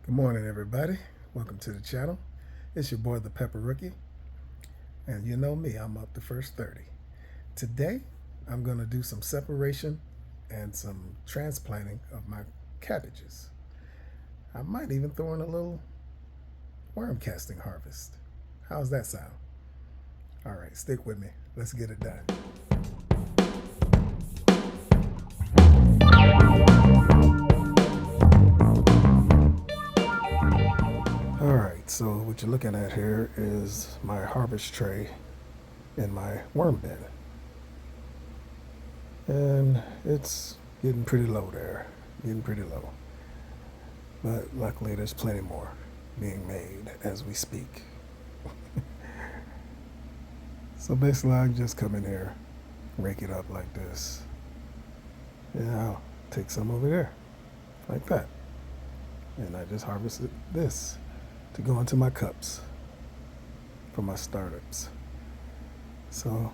Good morning, everybody. Welcome to the channel. It's your boy, the Pepper Rookie. And you know me, I'm up to first 30. Today, I'm going to do some separation and some transplanting of my cabbages. I might even throw in a little worm casting harvest. How's that sound? All right, stick with me. Let's get it done. Alright, so what you're looking at here is my harvest tray in my worm bin. And it's getting pretty low there, getting pretty low. But luckily there's plenty more being made as we speak. So basically I just come in here, rake it up like this. And I'll take some over there, like that. And I just harvested this to go into my cups for my startups. So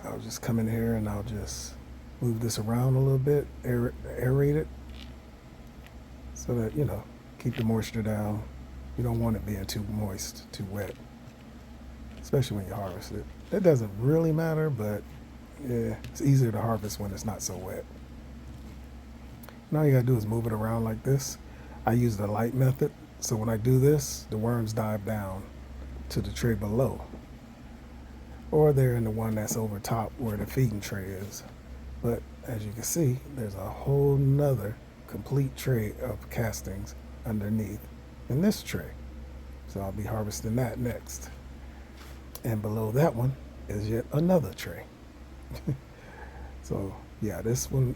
I'll just come in here and I'll just move this around a little bit, aerate it, so that, keep the moisture down. You don't want it being too moist, too wet, especially when you harvest it. That doesn't really matter, but yeah, it's easier to harvest when it's not so wet. And all you gotta do is move it around like this. I use the light method, so when I do this, the worms dive down to the tray below. Or they're in the one that's over top where the feeding tray is. But as you can see, there's a whole nother complete tray of castings underneath in this tray. So I'll be harvesting that next. And below that one is yet another tray. So yeah, this bin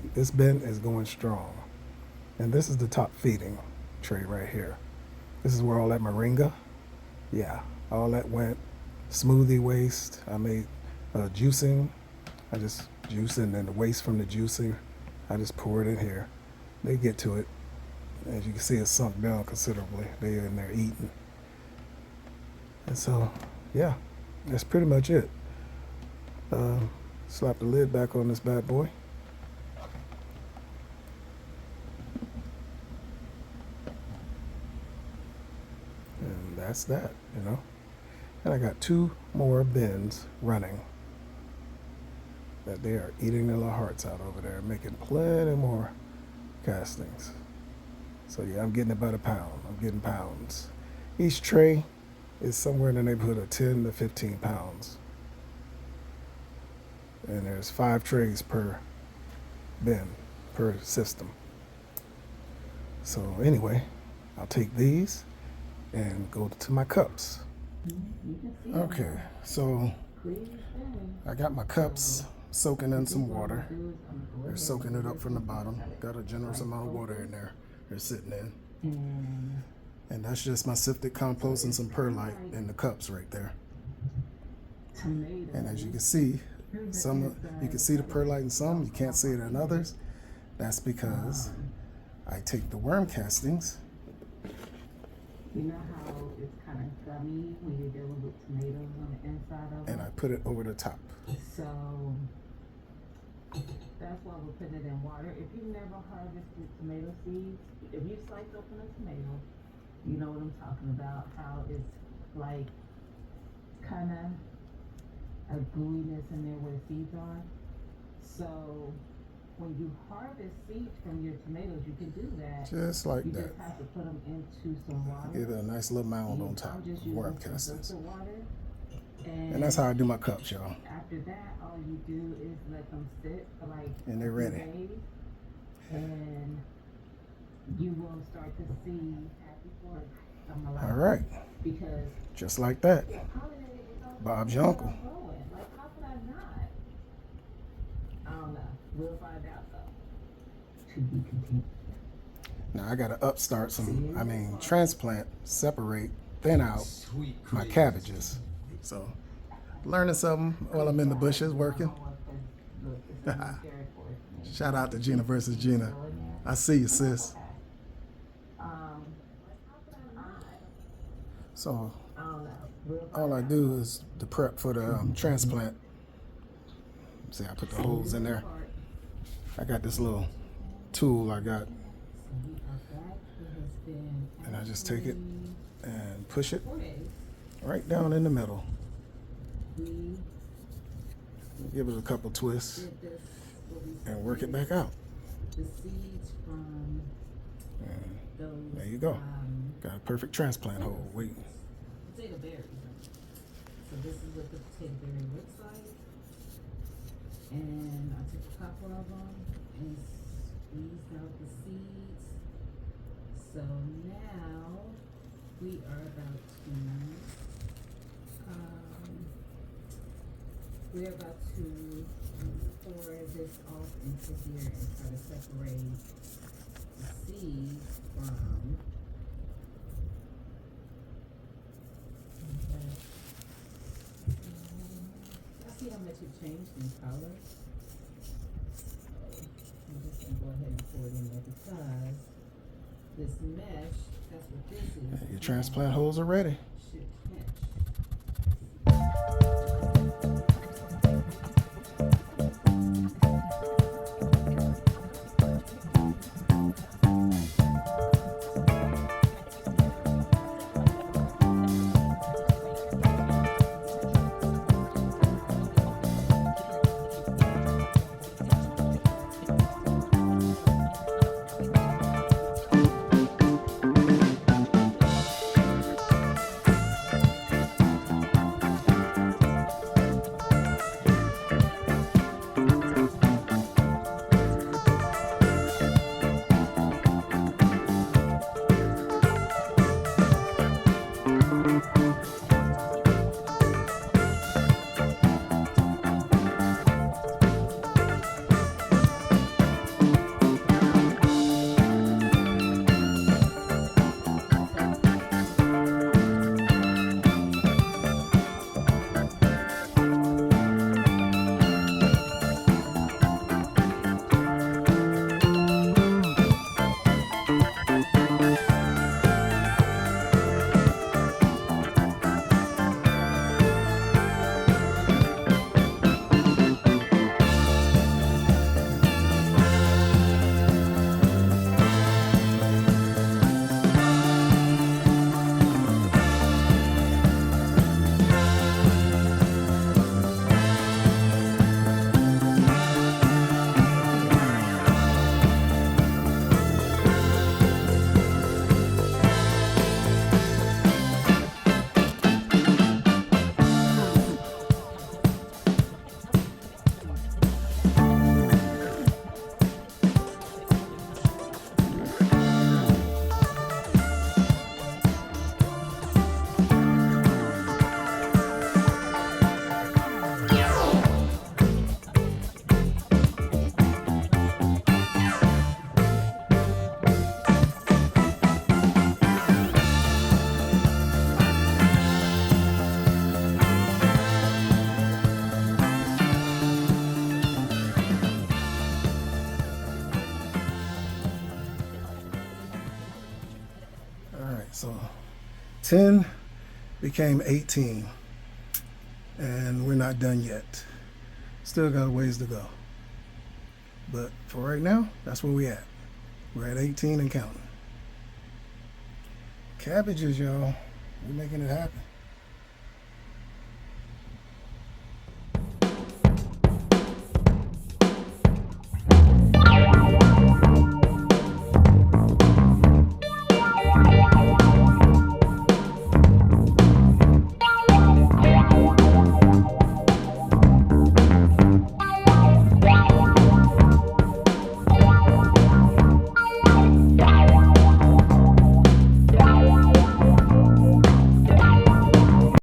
is going strong. And this is the top feeding tray right here. This is where all that moringa, all that went. Smoothie waste, I made juicing. I just juice it, and then the waste from the juicing, I just pour it in here. They get to it. As you can see, it's sunk down considerably. They're in there eating. And so, yeah, that's pretty much it. Slap the lid back on this bad boy. And that's that, And I got 2 more bins running that they are eating their little hearts out over there, making plenty more castings. So yeah, I'm getting about a pound. I'm getting pounds. Each tray is somewhere in the neighborhood of 10 to 15 pounds. And there's 5 trays per bin, per system. So anyway, I'll take these and go to my cups. Okay, so I got my cups soaking in some water. They're soaking it up from the bottom. Got a generous amount of water in there. They're sitting in. And that's just my sifted compost and some perlite in the cups right there. And as you can see, you can see the perlite in some, you can't see it in others. That's because I take the worm castings. You know how it's kind of gummy when you're dealing with tomatoes on the inside of it? And I put it over the top. So that's why we're putting it in water. If you've never harvested tomato seeds, if you slice open a tomato, you know what I'm talking about, how it's like kind of a gooiness in there where the seeds are. So when you harvest seeds from your tomatoes, you can do that. Just like you that. You just have to put them into some water. Give it a nice little mound on top of worm castings. Water, and that's how I do my cups, y'all. After that, all you do is let them sit for like and they're ready. Days, and you will start to see happy flowers come alive. All right. Because just like that. Bob's your uncle. Like, how could I not? I don't know. We'll find out though. To be continued. Now I gotta transplant, separate, thin out my cabbages. So, learning something while I'm in the bushes working. Shout out to Gina versus Gina. I see you, sis. So, all I do is the prep for the transplant. See, I put the holes in there. I got this little tool I got Then And I just take it and push it 4 days. right down in the middle. We Give it a couple twists did this. What we and work it separated back out. the seeds from And those. there you go. Got a perfect transplant hole waiting. Potato berries. So this is what the potato berry looks like. And I took a couple of them and squeezed out the seeds. So now we are about to pour this off into here and try to separate the seeds from I see how much it changed in color. So I'm just gonna go ahead and pour it in there because this mesh, that's what this is. Your transplant holes are ready. Should catch. So 10 became 18, and we're not done yet. Still got a ways to go. But for right now, that's where we at. We're at 18 and counting. Cabbages, y'all. We're making it happen.